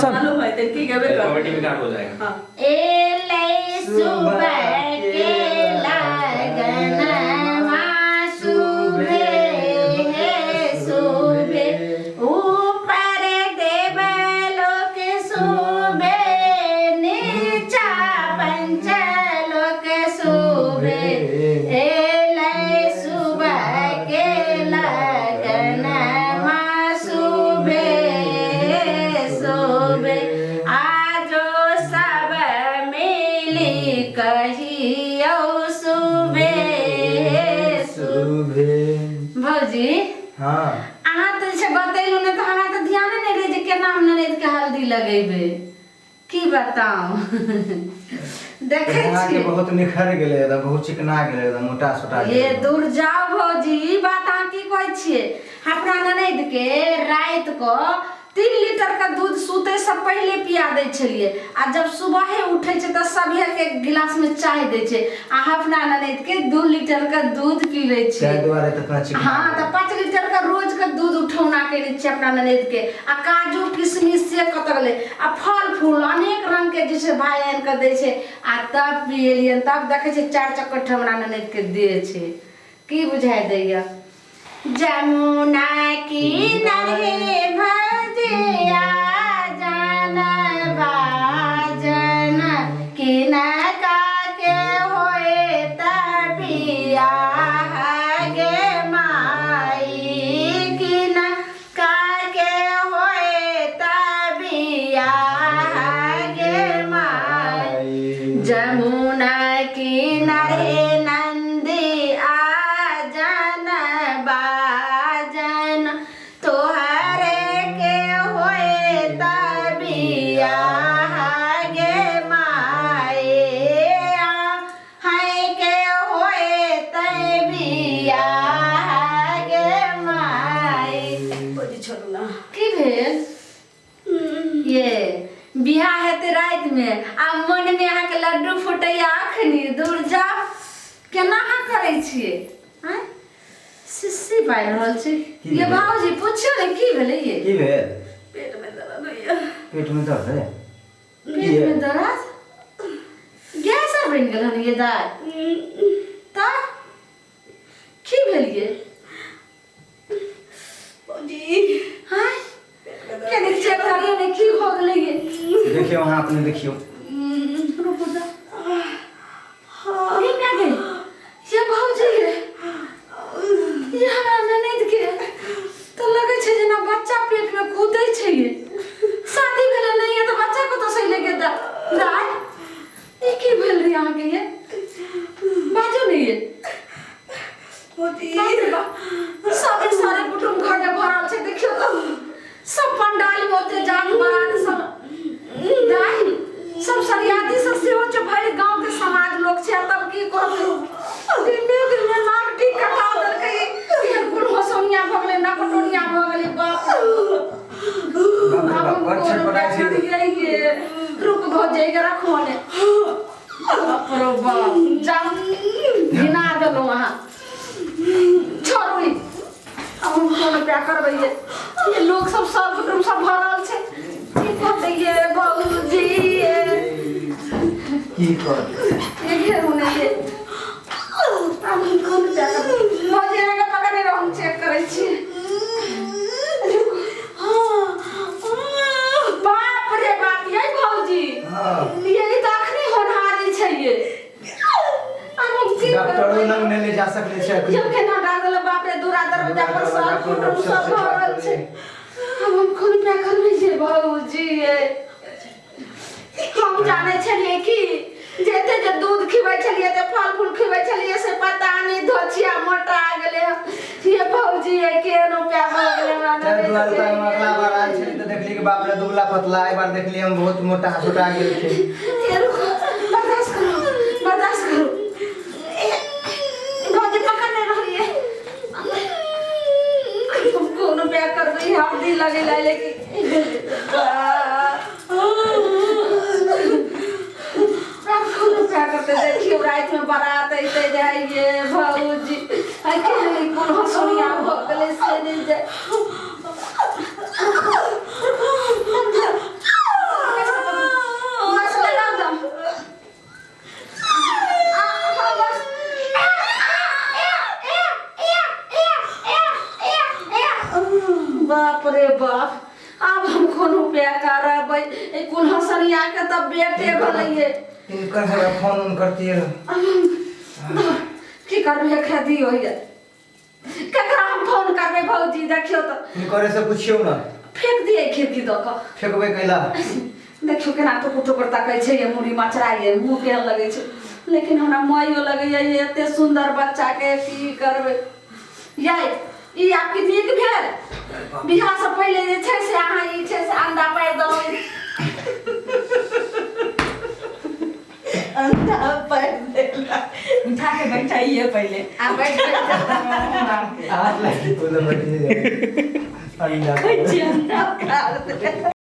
मालूम है तेरे की गवे कर कमेटी में काट हो जाएगा। हां ए ले सुबह के लगन सुबह है सुबह ऊपर देवलोक सुबह नीचा पंचलोक सुबह ए ले सुबह के लगन सुबह सुबह आजो सब मिली कहियो सुबह भौजी हाँ अहाँ तो से बतैलू ने तो हमरा तो ध्यान नहीं रहे जे केना हम ननद के हल्दी लगेबे की बताऊं देखे यहाँ के छी बहुत निखर गेले एकदम बहुत चिकना गेले एकदम मोटा सोटा ये दूर जाओ भौजी ई बात अहाँ की कहै छियै अपना ननद के रात को 3 लीटर का दूध सूते से पहले पिया दै छलिए आ जब सुबह उठे छै त सभे के गिलास में चाय दै छै आ अपना ननद के 2 लीटर का दूध पीबै छै चाय द्वारा इतना चिकना हाँ तो 5 लीटर का रोज का दूध उठौना करे छै अपना ननद के आ काजू किशमिश से कतगले आ फल फूल अनेक रंग के जैसे भाई आन के दै छै आ तब पियलियन तब देखे छै 4 चक्कर हमरा ननद के दे छै की बुझाय दैया जमुना किनारे भजिया जन बाजन किनका के होए तबिया गे माई किनका के होए तबिया गे माई जमुना किनारे नंदी आजन बाजन तोहरे के होए तबिया गे माए है के होए तबिया गे माए बोली छोड़ला की भेल ये बियाह हेते रात में आ मन में अहाँ के लड्डू फुटैया अखनी दूर जा केना अहाँ करै छियै हैं सिस्सी पाइ रहल छै ये बाबूजी पूछियो ने की भेलै ये की भेल पेट में दर्द होइया पेट में दर्द है पेट में दर्द गैस बन गेल हन ये दाई त की भेल ये बोली हैं केने चेक करियो ने की हो गेलै ये देखियो वहाँ अपने देखियो रुको जा ये क्या गई ये बाबूजी ये हमरा ननद के तो लगे छै जेना बच्चा पेट में कूदै छै ये शादी भेले नहीं है तो बच्चा को तो सही लगे दाई ये की भेल रे अहाँ के ये बाजो नहीं ये बोली सब सारे कुटुंब घर में भरल छै देखियो तो सब पंडाल में ओते जात बारात सब दाई सब सरियाती सब सेहो छै भरि गांव के समाज लोग छै तब की कहबे दिन में नाक टी कटा देलकै ये कुल होसोनिया भ गेलै ना कटोनिया भ गेलै बाप बाप रे बाप पटाई छै ये रुक भो जाएगा रखो ने बाप रे बाप जाम बिना देलो वहां छोड़ो ई अब हम कोन प्यार करबै ये लोग सब कुटुंब सब भरल छै की कहते ये बाबूजी की कर ये घेर होने ये अब हम कोन प्यार करबै भौजी ने पकड़े रहो हम चेक करै छी बाप रे बाप ये भौजी हाँ ये तो अखनी होनहारी छै ये अब हम की डॉक्टरों लग नहीं ले जा सकले छै ये केना डागल बाप रे दूरा दरवाजा पर सब कुटुंब सब भरल छै अब हम कोन प्यार करबै जे भौजी ये हम जाने छलिए कि जेते जे दूध खिबै छलिए ते फल फूल खिबै छलिए से पता नहीं धोचिया मोटा गेले ये भौजी ये केनो प्यार हो गेले चार माने दुआर पर हम अगला बार आए छली तो देखली कि बाप रे दुबला पतला एक बार देखली हम बहुत मोटा सोटा गेल थे ये रुको बर्दाश्त करो भौजी पकड़ने रहिए तुम कोनो प्यार करबै हल्दी लगे लाले की करते देखियो रात में बारात ऐसे जाइए भौजी अकेले कौन हंसोनिया हो गले से नहीं जाए ए कुल हसनिया के तब बेटे भलैये इनकर जरा फोन उन करती है की करबे खेती होइए ककरा हम फोन करबे भौजी देखियो तो इनकर से पूछियो ना फेंक दिए खिड़की दो का फेंकबे कैला देखियो केना टुकुर टुकुर ताकै छै ये मुड़ी मचराइए मुंह केहन लगै छै लेकिन हमरा माइयो लगैए ये एते सुंदर बच्चा के की करबे याय ई आपकी नीक भेल बियाह से पहले जे छै से अहाँ ई छै से अंडा पारि दो अंडा पर देला उठा के बैठाइए पहले आ बैठ आज लगी तो बैठी अंडा अंडा काट दे